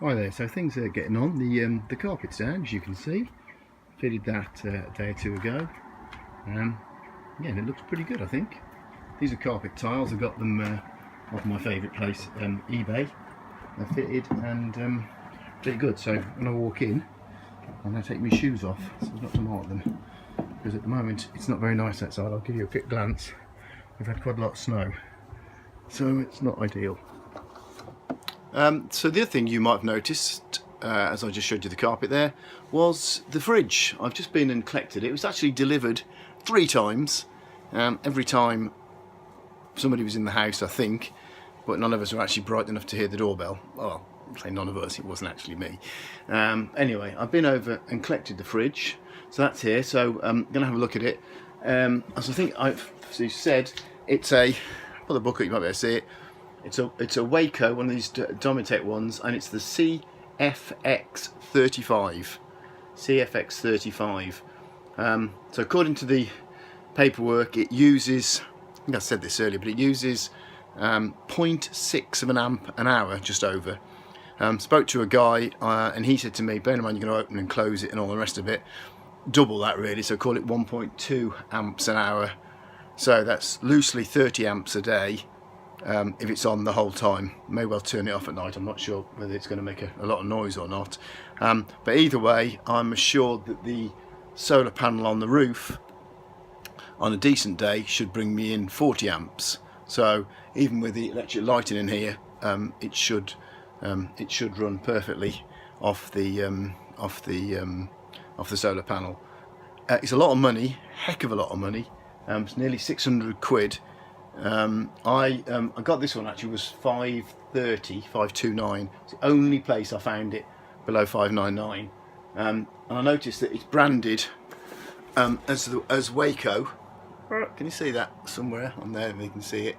Hi there, so things are getting on. The carpet's down, as you can see. Fitted that a day or two ago. Yeah, and it looks pretty good, I think. These are carpet tiles. I got them off my favourite place, eBay. They're fitted and pretty good. So when I walk in, I'm going to take my shoes off so as not to mark them. Because at the moment it's not very nice outside. I'll give you a quick glance. We've had quite a lot of snow, so it's not ideal. So the other thing you might have noticed, as I just showed you the carpet there, was the fridge. I've just been and collected it. It was actually delivered 3 times. Every time somebody was in the house, I think, but none of us were actually bright enough to hear the doorbell. Well, I'll say none of us, it wasn't actually me. Anyway, I've been over and collected the fridge. So that's here, so I'm going to have a look at it. As I think I've said, it's a, put the book up, you might be able to see it. It's a Waco, one of these Domitec ones, and it's the CFX35. CFX35. So according to the paperwork, it uses, I think I said this earlier, but it uses 0.6 of an amp an hour, just over. Spoke to a guy, and he said to me, bear in mind you're going to open and close it and all the rest of it, double that really, so call it 1.2 amps an hour. So that's loosely 30 amps a day. If it's on the whole time. May well turn it off at night. I'm not sure whether it's going to make a lot of noise or not, but either way, I'm assured that the solar panel on the roof on a decent day should bring me in 40 amps. So even with the electric lighting in here, it should run perfectly off the solar panel. It's a lot of money, heck of a lot of money. It's nearly 600 quid. I got this one, actually was 529. It's the only place I found it below 599, and I noticed that it's branded as Waco. Can you see that somewhere on there? You can see it.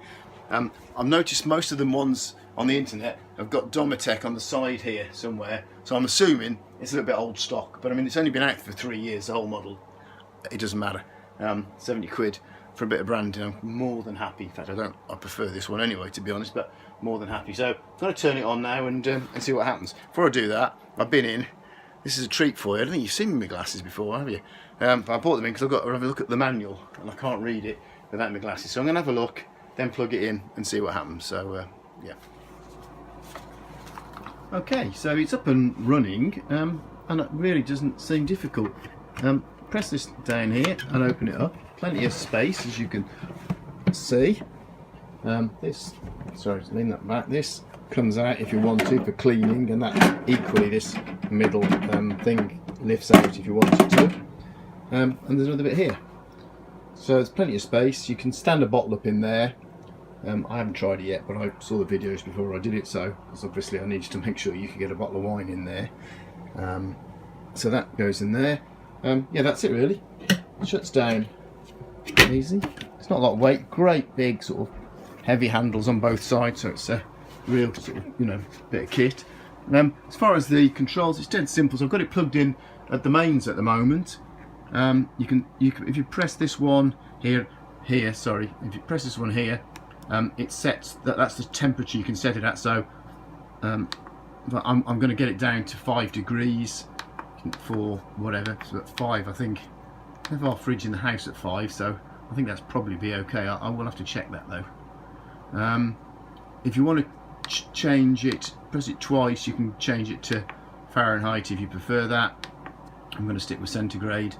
I've noticed most of the ones on the internet have got Domitec on the side here somewhere, so I'm assuming it's a little bit old stock, but I mean it's only been out for 3 years, the whole model. It doesn't matter. 70 quid for a bit of branding, I'm more than happy. In fact, I prefer this one anyway, to be honest, but more than happy. So I'm going to turn it on now and see what happens. Before I do that, I've been in. This is a treat for you. I don't think you've seen my glasses before, have you? But I bought them in because I've got to have a look at the manual, and I can't read it without my glasses. So I'm going to have a look, then plug it in and see what happens. So yeah. Okay, so it's up and running, and it really doesn't seem difficult. Press this down here and open it up. Plenty of space, as you can see. This, sorry to lean that back, this comes out if you want to for cleaning, and that equally, this middle thing lifts out if you wanted to. And there's another bit here. So there's plenty of space. You can stand a bottle up in there. I haven't tried it yet, but I saw the videos before I did it, so because obviously I needed to make sure you could get a bottle of wine in there. So that goes in there. Yeah, that's it really. It shuts down easy. It's not a lot of weight. Great big sort of heavy handles on both sides, so it's a real sort of, you know, bit of kit. As far as the controls, it's dead simple. So I've got it plugged in at the mains at the moment. You can if you press this one here, sorry, if you press this one here, it sets that's the temperature you can set it at. So I'm going to get it down to 5 degrees for whatever. So at 5, I think. I have our fridge in the house at 5, so I think that's probably be okay. I will have to check that though. If you want to change it, press it twice. You can change it to Fahrenheit if you prefer that. I'm going to stick with centigrade.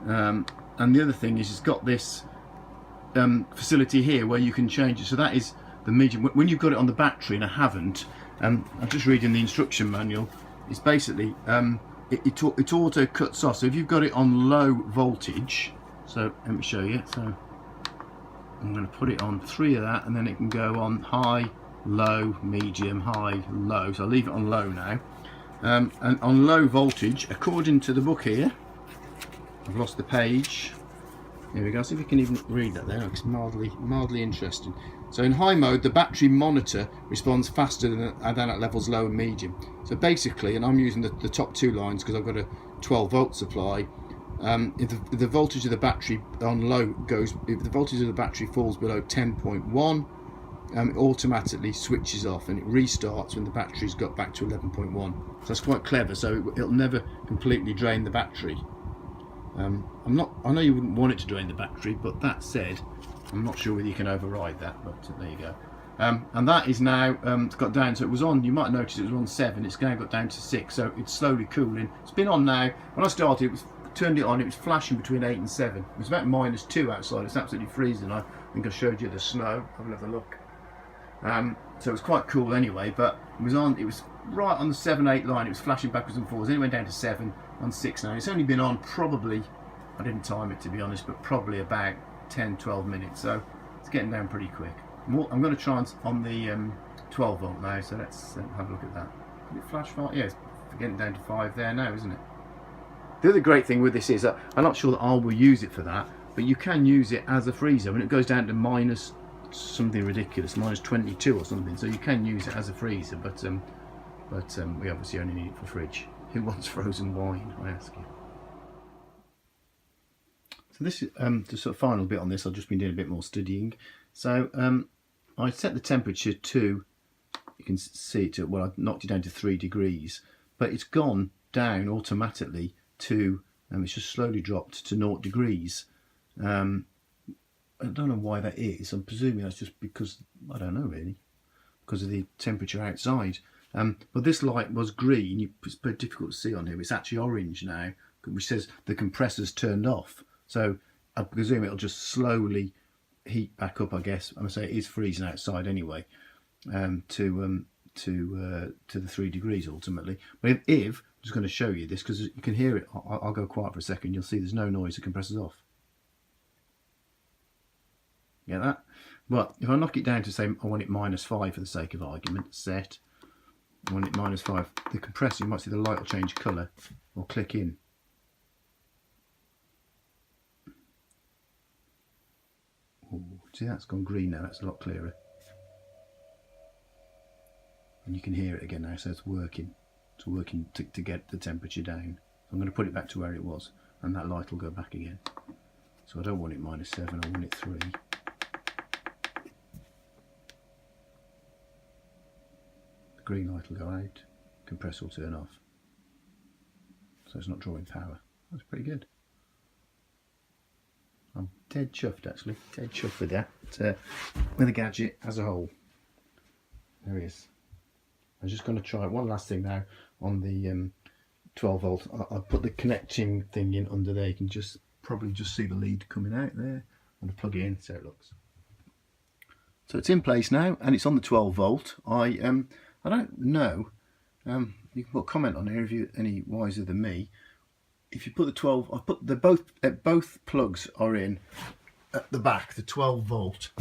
And the other thing is, it's got this facility here where you can change it. So that is the medium. When you've got it on the battery, and I haven't, I'm just reading the instruction manual. It's basically it auto cuts off. So if you've got it on low voltage, so let me show you. So I'm going to put it on 3 of that, and then it can go on high, low, medium, high, low. So I'll leave it on low now. And on low voltage, according to the book here, I've lost the page. Here we go. See if you can even read that there. It's mildly interesting. So in high mode, the battery monitor responds faster than at levels low and medium. So basically, and I'm using the top 2 lines because I've got a 12 volt supply. If the voltage of the battery on low goes, if the voltage of the battery falls below 10.1, it automatically switches off and it restarts when the battery's got back to 11.1. So that's quite clever. So it'll never completely drain the battery. I know you wouldn't want it to drain the battery, but that said, I'm not sure whether you can override that, but there you go. And that is now it's got down, so it was on, you might notice it was on 7, it's now got down to 6, so it's slowly cooling. It's been on now. When I started, turned it on, it was flashing between 8 and 7. It was about -2 outside, it's absolutely freezing. I think I showed you the snow, have another look. So it was quite cool anyway, but it was right on the 7-8 line, it was flashing backwards and forwards, then it went down to 7, on 6 now. It's only been on probably, I didn't time it to be honest, but probably about 10-12 minutes, so it's getting down pretty quick. I'm going to try on the 12 volt now, so let's have a look at that. Did it flash 5? Yeah, it's getting down to 5 there now, isn't it? The other great thing with this is that I'm not sure that I will use it for that, but you can use it as a freezer when it goes down to minus something ridiculous, -22 or something, so you can use it as a freezer, but we obviously only need it for fridge. Who wants frozen wine, I ask you? So this is the sort of final bit on this. I've just been doing a bit more studying. So I set the temperature to, you can see it, well, I've knocked it down to 3 degrees, but it's gone down automatically to, it's just slowly dropped to 0 degrees. I don't know why that is. I'm presuming that's just because, I don't know really, because of the temperature outside. But this light was green. It's very difficult to see on here. It's actually orange now, which says the compressor's turned off. So I presume it'll just slowly heat back up, I guess. I'm going to say it is freezing outside anyway, to the 3 degrees ultimately. But if I'm just going to show you this because you can hear it. I'll go quiet for a second. You'll see there's no noise. The compressor's off. Get that? But if I knock it down to say I want it -5 for the sake of argument, set. I want it -5. The compressor, you might see the light will change colour or click in. Ooh, see that's gone green now. That's a lot clearer. And you can hear it again now, so it's working. It's working to get the temperature down. So I'm going to put it back to where it was, and that light will go back again. So I don't want it -7. I want it 3. Green light will go out, compressor will turn off, so it's not drawing power. That's pretty good. I'm dead chuffed actually, dead chuffed with that, with the gadget as a whole. There it is. I'm just going to try one last thing now on the 12 volt. I'll put the connecting thing in under there. You can probably just see the lead coming out there. I'm going to plug it in, see how it looks. So it's in place now, and it's on the 12 volt. I don't know, you can put a comment on here if you're any wiser than me. If you put the 12, I put both plugs are in at the back, the 12 volt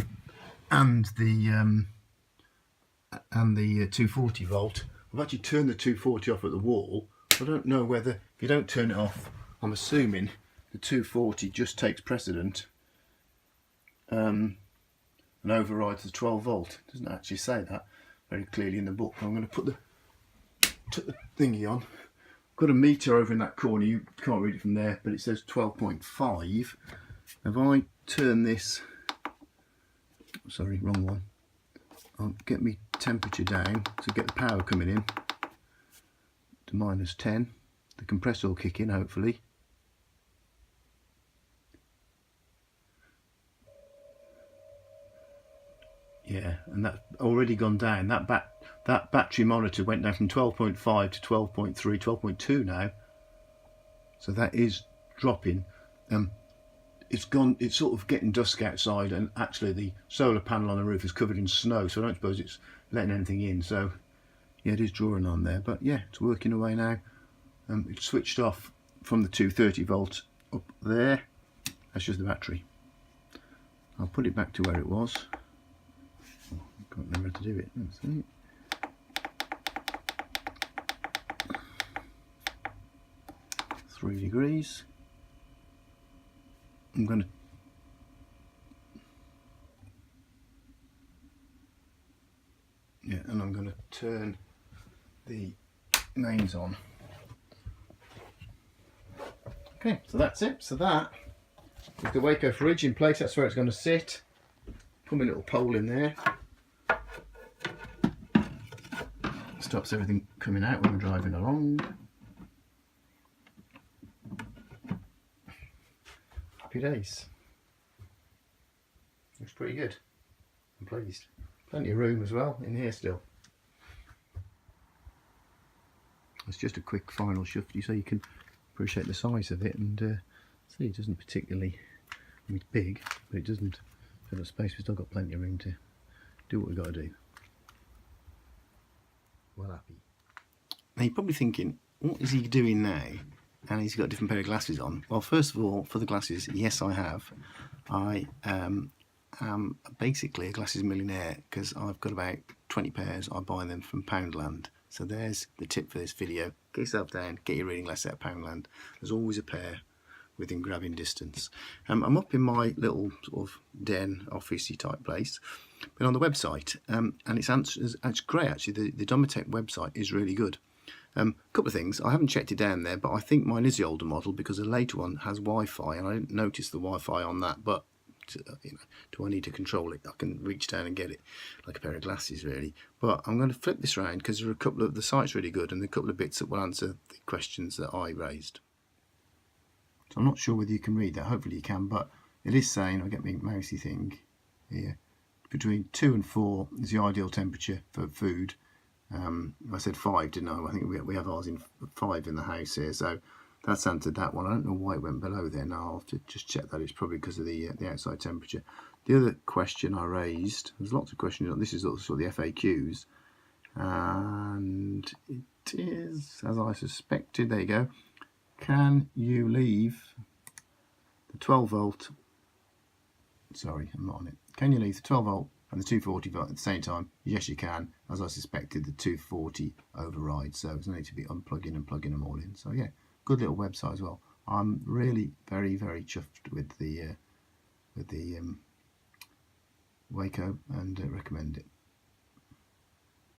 and the 240 volt. I've actually turned the 240 off at the wall. I don't know whether, if you don't turn it off, I'm assuming the 240 just takes precedent and overrides the 12 volt. It doesn't actually say that very clearly in the book. I'm going to put the thingy on. I've got a meter over in that corner. You can't read it from there, but it says 12.5. If I turn this, sorry, wrong one. I'll get my temperature down to get the power coming in to -10. The compressor will kick in hopefully. Yeah, and that's already gone down. That battery monitor went down from 12.5 to 12.3, 12.2 now. So that is dropping. It's sort of getting dusk outside, and actually the solar panel on the roof is covered in snow, so I don't suppose it's letting anything in. So yeah, it is drawing on there, but yeah, it's working away now. It's switched off from the 230 volt up there. That's just the battery. I'll put it back to where it was. Oh, I can't remember how to do it. Let's see. degrees. I'm going to and I'm going to turn the mains on. Okay, so that's it. So that with the Waco fridge in place, that's where it's going to sit. Put my little pole in there. stops everything coming out when we're driving along. Happy days. Looks pretty good. I'm pleased. Plenty of room as well in here still. It's just a quick final shufty so you can appreciate the size of it, and see, it doesn't particularly, I mean, it's big, but it doesn't fill up space. We've still got plenty of room to do what we've got to do. Well happy. Now you're probably thinking, what is he doing now? And he's got a different pair of glasses on. Well, first of all, for the glasses, yes, I have. I am basically a glasses millionaire because I've got about 20 pairs. I buy them from Poundland. So there's the tip for this video. Get yourself down, get your reading glasses out of Poundland. There's always a pair within grabbing distance. I'm up in my little sort of den, officey type place, but on the website, and it's great actually. The Domitec website is really good. A couple of things, I haven't checked it down there, but I think mine is the older model because the later one has Wi-Fi, and I didn't notice the Wi-Fi on that, but you know, do I need to control it? I can reach down and get it like a pair of glasses really. But I'm going to flip this around because there are a couple of, the site's really good, and there are a couple of bits that will answer the questions that I raised. So I'm not sure whether you can read that, hopefully you can, but it is saying, I'll get my mousey thing here, between 2 and 4 is the ideal temperature for food. I said 5, didn't I? I think we have ours in 5 in the house here, so that's answered that one. I don't know why it went below there. Now I'll have to just check that. It's probably because of the outside temperature. The other question I raised, there's lots of questions. This is also the FAQs, and it is, as I suspected. There you go. Can you leave the 12 volt? Sorry, I'm not on it. Can you leave the 12 volt and the 240 volt at the same time? Yes, you can. As I suspected, the 240 overrides, so there's no need to be unplugging and plugging them all in. So yeah, good little website as well. I'm really very, very chuffed with the Waco, and recommend it.